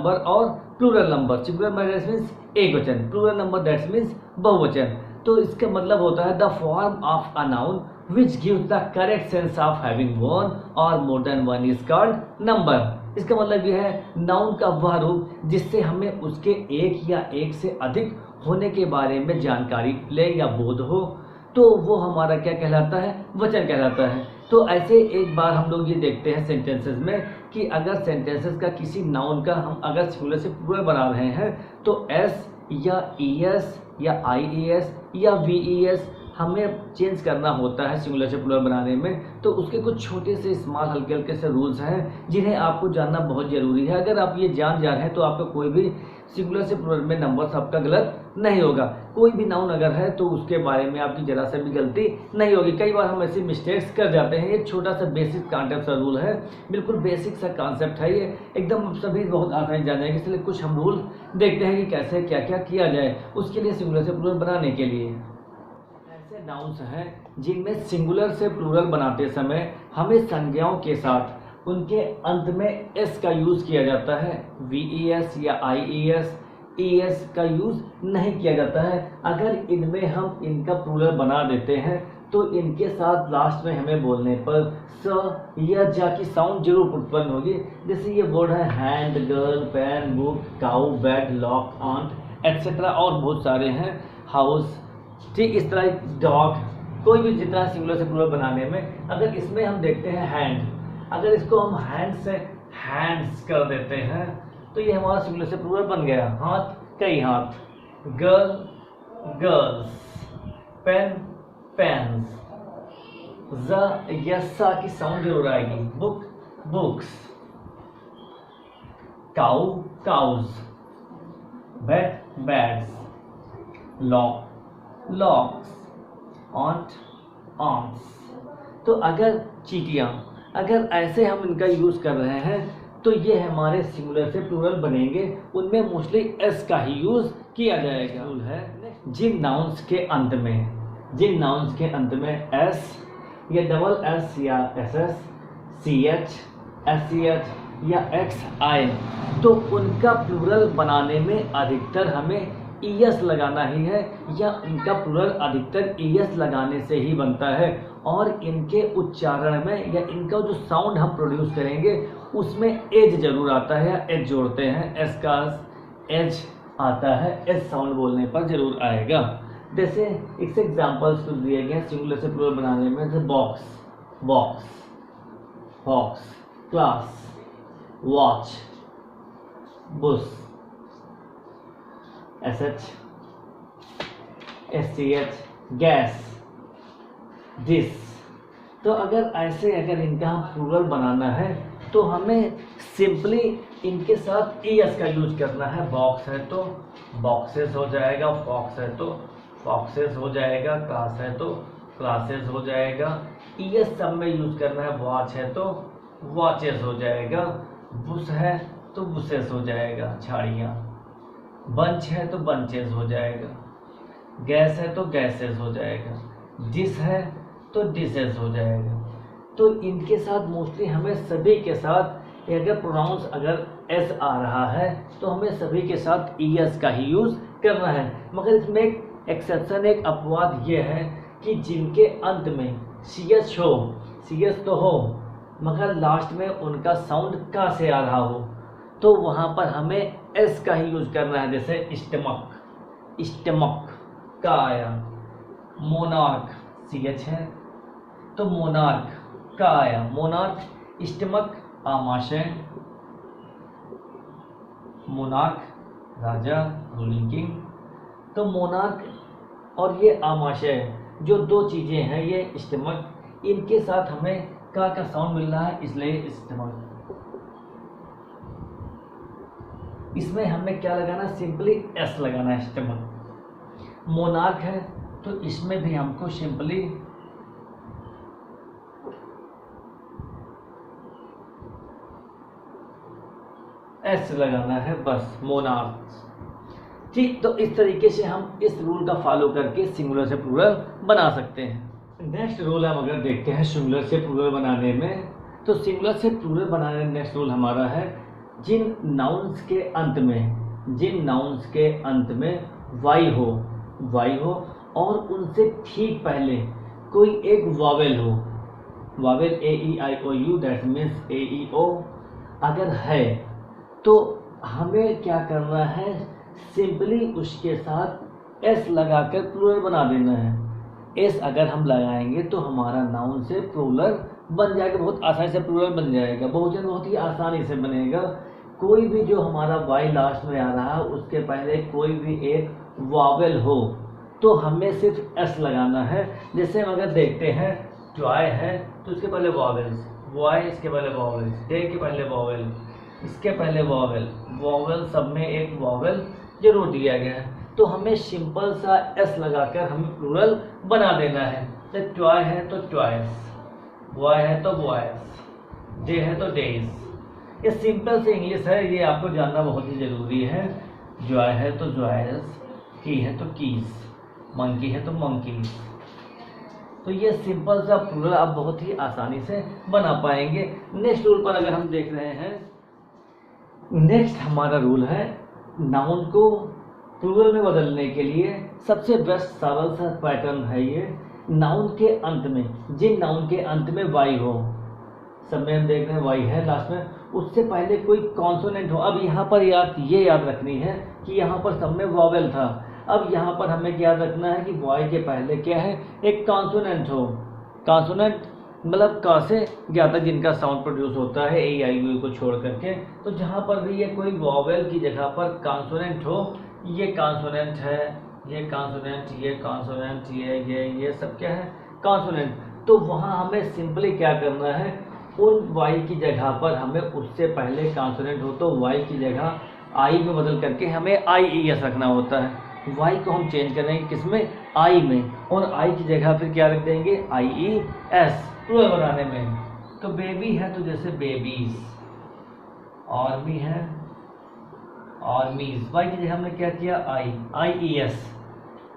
Number और plural number. Singular number that means एक वचन, प्लूरल नंबर दैट मीन्स बहुवचन। तो इसका मतलब होता है the form of a noun which gives the correct sense of having one और more than one is called number. इसका मतलब यह है नाउन का वह रूप जिससे हमें उसके एक या एक से अधिक होने के बारे में जानकारी ले या बोध हो, तो वो हमारा क्या कहलाता है, वचन कहलाता है। तो ऐसे एक बार हम लोग ये देखते हैं सेंटेंसेस में कि अगर सेंटेंसेस का किसी नाउन का हम अगर सिंगुलर से प्लूरल बना रहे हैं तो एस या ईएस या आईईएस या वीईएस हमें चेंज करना होता है सिंगुलर से प्लूरल बनाने में। तो उसके कुछ छोटे से स्मॉल हल्के हल्के से रूल्स हैं जिन्हें आपको जानना बहुत ज़रूरी है। अगर आप ये जान जा रहे हैं तो आपका कोई भी सिंगुलर से प्लूरल में नंबर्स आपका गलत नहीं होगा। कोई भी नाउन अगर है तो उसके बारे में आपकी जरा सा भी गलती नहीं होगी। कई बार हम ऐसी मिस्टेक्स कर जाते हैं। एक छोटा सा बेसिक कॉन्सेप्ट सा रूल है, बिल्कुल बेसिक सा कॉन्सेप्ट है ये, एकदम सभी बहुत आसानी जान जाएंगे। इसलिए कुछ हम रूल देखते हैं कि कैसे क्या क्या किया जाए उसके लिए सिंगुलर से प्लूरल बनाने के लिए। ऐसे नाउन्स हैं जिनमें सिंगुलर से प्लूरल बनाते समय हमें संज्ञाओं के साथ उनके अंत में एस का यूज़ किया जाता है। वीईएस या आईईएस ईएस का यूज़ नहीं किया जाता है। अगर इनमें हम इनका प्लूरल बना देते हैं तो इनके साथ लास्ट में हमें बोलने पर स या जा की साउंड जरूर उत्पन्न होगी। जैसे ये वर्ड है hand, girl, pen, book, cow, bed, lock, aunt etcetera और बहुत सारे हैं, हाउस। ठीक इस तरह डॉग, कोई भी जितना सिंगुलर से प्लूरल बनाने में अगर इसमें हम देखते हैं हैंड, अगर इसको हम हैंड से हैंड्स कर देते हैं तो ये हमारा सिंगुलर से प्लूरल बन गया। हाथ, कई हाथ, गर्ल, गर्ल्स, पेन, पेन्स, ज या सा की साउंड जरूर आएगी, book, books, cow, cows, bed, beds, lock, locks, ant, ants. तो अगर चीटियाँ, अगर ऐसे हम इनका यूज़ कर रहे हैं तो ये हमारे सिंगुलर से प्लूरल बनेंगे। उनमें मोस्टली एस का ही यूज़ किया जाएगा। रूल है जिन नाउन्स के अंत में एस या डबल एस या S S, C H, S C H या एक्स आए तो उनका प्लूरल बनाने में अधिकतर हमें ईएस लगाना ही है या इनका प्लूरल अधिकतर ईएस लगाने से ही बनता है। और इनके उच्चारण में या इनका जो साउंड हम प्रोड्यूस करेंगे उसमें एज जरूर आता है, एज जोड़ते हैं, एस का एज आता है, एज साउंड बोलने पर जरूर आएगा। जैसे इस एग्जांपल्स तो दिए गए सिंगुलर से प्लूरल बनाने में, जैसे box, box, box, class, watch, bus, S H, S C H, gas, dish. तो अगर ऐसे अगर इनका हम प्लूरल बनाना है तो हमें सिंपली इनके साथ ईएस का यूज करना है। बॉक्स है तो बॉक्सेस हो जाएगा, फॉक्स है तो फॉक्सेस हो जाएगा, क्लास है तो क्लासेस हो जाएगा। ईएस सब में यूज करना है। वॉच है तो वॉचेस हो जाएगा, बुस है तो बुसेस हो जाएगा, झाड़ियाँ। बंच है तो बंचेस हो जाएगा, गैस है तो गैसेस हो जाएगा, डिश है तो डिशेस हो जाएगा। तो इनके साथ मोस्टली हमें सभी के साथ अगर प्रोनाउंस अगर एस आ रहा है तो हमें सभी के साथ ईएस का ही यूज़ करना है। मगर इसमें एक एक्सेप्शन, एक अपवाद ये है कि जिनके अंत में सीएस हो, सीएस तो हो मगर लास्ट में उनका साउंड का से आ रहा हो तो वहाँ पर हमें एस का ही यूज़ करना है। जैसे स्टमक, स्टमक का आया, मोनार्क सी एच है तो मोनार्क का आया, मोनार्क, स्टमक आमाशय, मोनार्क राजा, रूलिंग किंग। तो मोनार्क और ये आमाशय जो दो चीज़ें हैं, ये स्टमक, इनके साथ हमें का साउंड मिल रहा है इसलिए स्टमक। इसमें हमें क्या लगाना है, सिंपली एस लगाना है, स्टमक। मोनार्क है तो इसमें भी हमको सिंपली एस लगाना है, बस, मोनार्क। ठीक, तो इस तरीके से हम इस रूल का फॉलो करके सिंगुलर से प्लूरल बना सकते हैं। नेक्स्ट रूल हम अगर देखते हैं सिंगुलर से प्लूरल बनाने में, तो सिंगुलर से प्लूरल बनाने में नेक्स्ट रूल हमारा है जिन नाउन्स के अंत में वाई हो और उनसे ठीक पहले कोई एक वावेल हो, vowel A E I O U that means A E O अगर है तो हमें क्या करना है, सिंपली उसके साथ एस लगाकर प्लूरल बना देना है। एस अगर हम लगाएंगे तो हमारा नाउन से प्लूरल बन जाएगा, बहुत आसानी से प्लूरल बन जाएगा, बहुवचन बहुत ही आसानी से बनेगा। कोई भी जो हमारा वाई लास्ट में आ रहा है उसके पहले कोई भी एक वावेल हो तो हमें सिर्फ एस लगाना है। जैसे हम अगर देखते हैं जॉय है तो उसके पहले वावेल्स, बॉय इसके पहले वावेल्स, डे के पहले वावेल, इसके पहले वावेल सब में एक वावेल जरूर दिया गया है। तो हमें सिंपल सा एस लगाकर हमें प्लूरल बना देना है। तो टॉय है तो टॉयस, बॉय है तो बॉयस, डे है तो डेज। ये सिंपल से इंग्लिश है, ये आपको जानना बहुत ही ज़रूरी है। जॉय है तो जॉयस, की है तो कीज, मंकी है तो मंकीज। तो ये सिंपल सा प्लूरल आप बहुत ही आसानी से बना पाएंगे। नेक्स्ट रूल पर अगर हम देख रहे हैं, नेक्स्ट हमारा रूल है नाउन को प्लूरल में बदलने के लिए सबसे बेस्ट सरल सा पैटर्न है ये। नाउन के अंत में, जिन नाउन के अंत में वाई हो, सब में हम देख रहे हैं वाई है लास्ट में, उससे पहले कोई कॉन्सोनेंट हो। अब यहाँ पर ये याद रखनी है कि यहाँ पर सब में वॉवेल था, अब यहाँ पर हमें क्या याद रखना है कि वाई के पहले क्या है, एक कॉन्सोनेंट हो। कॉन्सोनेंट मतलब का से क्या तक जिनका साउंड प्रोड्यूस होता है ए आई यू को छोड़ करके। तो जहाँ पर भी ये कोई वॉवेल की जगह पर कॉन्सोनेंट हो, ये कॉन्सोनेंट है, ये कॉन्सोनेंट, ये कॉन्सोनेंट, ये सब क्या है, कॉन्सोनेंट। तो वहाँ हमें सिंपली क्या करना है, उन वाई की जगह पर हमें उससे पहले कॉन्सोनेंट हो तो वाई की जगह आई में बदल करके हमें आई ई एस रखना होता है। वाई को हम चेंज करेंगे किसमें, आई में, और आई की जगह फिर क्या रख देंगे, आई ई एस, प्लूरल बनाने में। तो बेबी है तो जैसे बेबीज, आर्मी है आर्मीज, वाई की जगह हमने क्या किया, आई ई एस।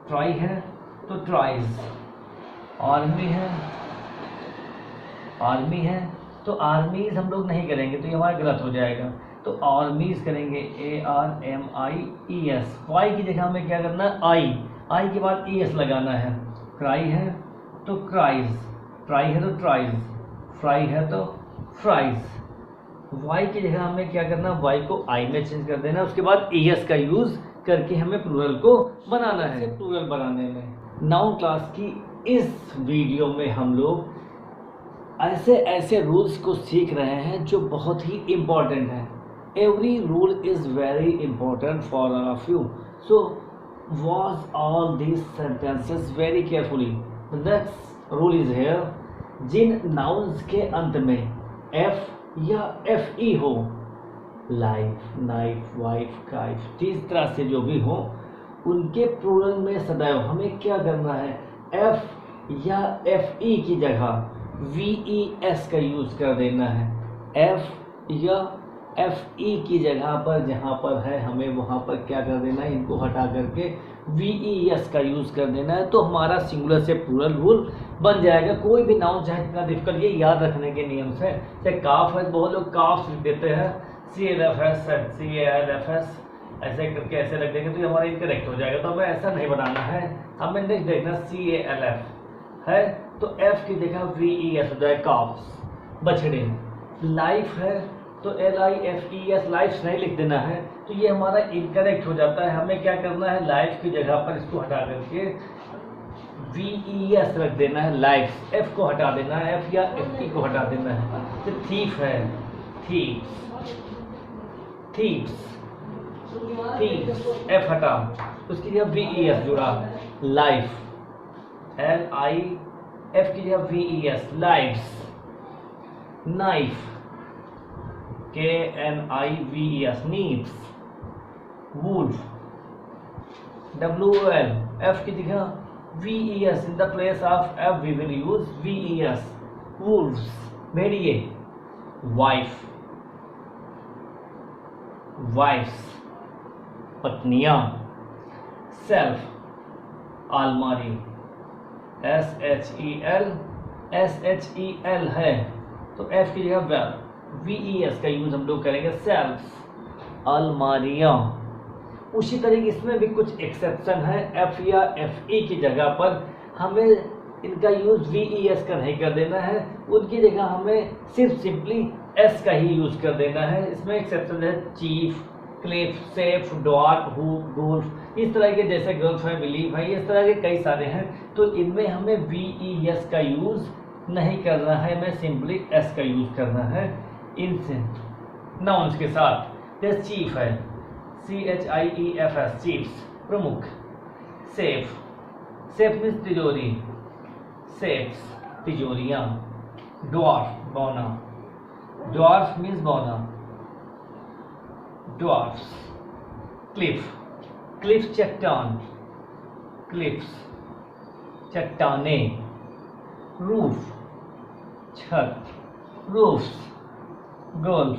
ट्राई है तो ट्राइज, आर्मी है तो आर्मीज हम लोग नहीं करेंगे तो ये हमारा गलत हो जाएगा, तो आर्मीज करेंगे, A R M I E S. Y की जगह हमें क्या करना है, आई के बाद ई एस लगाना है। क्राई है तो क्राइज, ट्राई है तो ट्राइज, फ्राई है तो फ्राइज। वाई की जगह हमें क्या करना, वाई को आई में चेंज कर देना, उसके बाद ई एस का यूज करके हमें प्लूरल को बनाना है। प्लूरल बनाने में नाउन क्लास की इस वीडियो में हम लोग ऐसे रूल्स को सीख रहे हैं जो बहुत ही इम्पोर्टेंट हैं। Every rule is very important for all of you, so watch all these sentences very carefully. The next rule is here, जिन नाउन्स के अंत में एफ या एफ ई हो, लाइफ, नाइफ, वाइफ, काइफ, जिस तरह से जो भी हो, उनके प्लूरल में सदैव हमें क्या करना है, एफ या एफ ई की जगह वी ई एस का यूज कर देना है। एफ या एफ ई की जगह पर जहाँ पर है हमें वहाँ पर क्या कर देना है, इनको हटा करके वी ई एस का यूज कर देना है। तो हमारा सिंगुलर से प्लूरल रूल बन जाएगा। कोई भी नाउन चाहे इतना डिफिकल्ट, ये याद रखने के नियम से। चाहे काफ है, बहुत लोग काफ लिख देते हैं, C L F S, C A L F S, ऐसे करके ऐसे रख देंगे तो ये हमारा इनकरेक्ट हो जाएगा। तो हमें ऐसा नहीं बनाना है, हमें नेक्स्ट देखना सी ए एल एफ है तो एफ की जगह वी ई एस हो जाए, काफ्स, बछड़े। लाइफ है तो L I F E S, life नहीं लिख देना है, तो ये हमारा इनकरेक्ट हो जाता है। हमें क्या करना है, लाइफ की जगह पर इसको हटा करके वी ई एस रख देना है, लाइफ। एफ को हटा देना है, एफ या एफ ई को हटा देना है। तो थीफ है, थीव्स, थीव्स, थीव्स, एफ हटा, उसकी जगह वी ई एस जुड़ा, लाइफ, एल आई एफ की जगह V E S, lives. Knife, K N I V E S, knives. Wolf, W L, F की जगह V E S, in the place of F we will use V E S, wolves, भेड़िए। Wife, wives, पत्नियां। Shelf, अलमारी, S H E L है तो F की जगह well, VES का यूज हम लोग करेंगे सेल्फ्स, अलमारियाँ। उसी तरीके इसमें भी कुछ एक्सेप्शन है, F या FE की जगह पर हमें इनका यूज VES का नहीं कर देना है, उनकी जगह हमें सिर्फ सिंपली S का ही यूज कर देना है। इसमें एक्सेप्शन है chief, Cliff, safe, dwarf, hoop, golf, इस तरह के जैसे गर्ल्फ है, बिलीव है, इस तरह के कई सारे हैं। तो इनमें हमें VES का यूज नहीं करना है, हमें सिंपली S का यूज करना है इनसे नाउन्स के साथ। जैसे चीफ है, CHIEFS, चीफ्स, प्रमुख। सेफ, सेफ मीन्स तिजोरी, सेफ्स, तिजोरियाँ। ड्वार्फ, बौना, ड्वार्फ मीन्स बौना, ड्वार्फ्स। क्लिफ, क्लिफ चट्टान, क्लिफ्स, चट्टाने। रूफ, छत, रूफ्स। गोल्फ,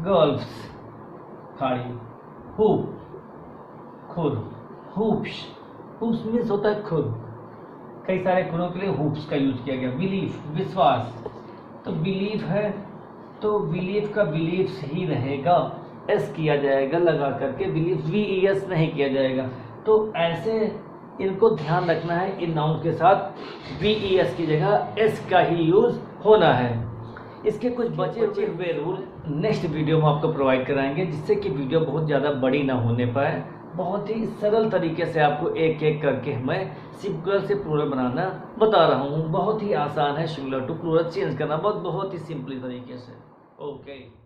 गोल्फ्स, खाड़ी। हुप, खुर, हुप्स, हुप्स मीन्स होता है खुर, कई सारे खुरों के लिए हुप्स का यूज किया गया। बिलीफ, विश्वास, तो बिलीफ है तो बिलीफ का बिलीफ्स ही रहेगा, एस किया जाएगा लगा करके, बिलीफ VES नहीं किया जाएगा। तो ऐसे इनको ध्यान रखना है, इन नाउन के साथ VES की जगह S का ही यूज होना है। इसके कुछ बचे हुए रूल नेक्स्ट वीडियो में आपको प्रोवाइड कराएंगे, जिससे कि वीडियो बहुत ज़्यादा बड़ी ना होने पाए। बहुत ही सरल तरीके से आपको एक एक करके मैं सिंगुलर से प्लूरल बनाना बता रहा हूँ। बहुत ही आसान है सिंगुलर टू प्लूरल चेंज करना, बहुत ही सिंपली तरीके से। ओके।